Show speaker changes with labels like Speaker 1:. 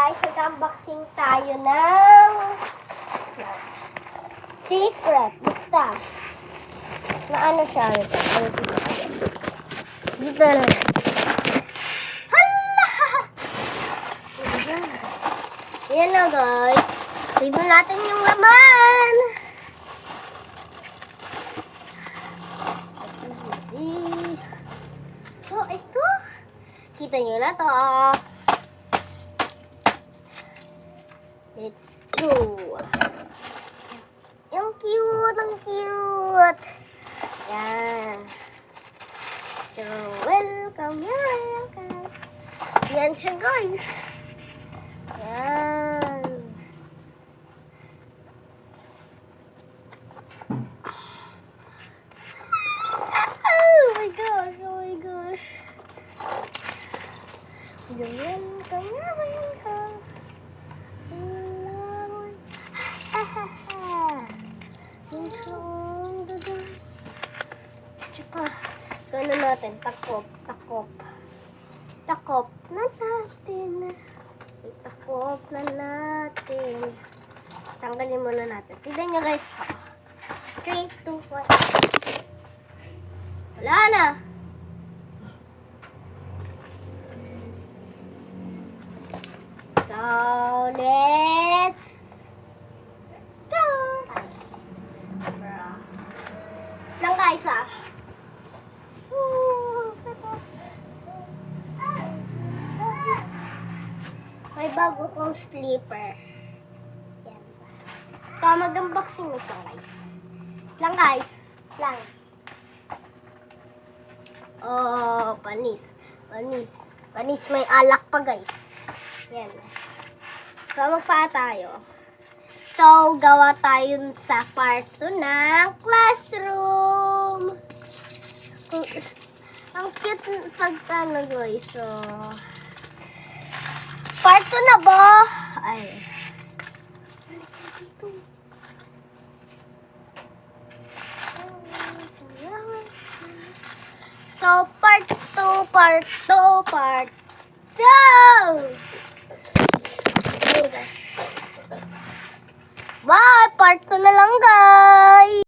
Speaker 1: guys, mag-unboxing tayo ng secret. Basta. Na ano siya? Dito na. Hala! Yan na guys. Tignan natin yung laman. So, ito. Kita nyo na to. Let's go. Ang cute, ang cute. Yan. You're welcome, you're welcome. Yan siya guys. Yan. Oh my gosh, oh my gosh. You're welcome, you're welcome. Tsaka, gano'n natin, takop na natin. Takop na natin. Tanggalin muna natin. Tignan nyo guys. 3, 2, 1. Wala na. So, let's go. Lang guys ah. May bago kong slipper. Yan. So, mag-unboxing ito guys. Lang guys. Lang. Oh, panis. Panis may alak pa guys. Yan. So, magpa tayo. So, gawa tayo sa part 2 ng classroom. Ang cute pagkano guys. So, part 2 na ba? Ay. So, part 2. Bye! Part 2 na lang guys!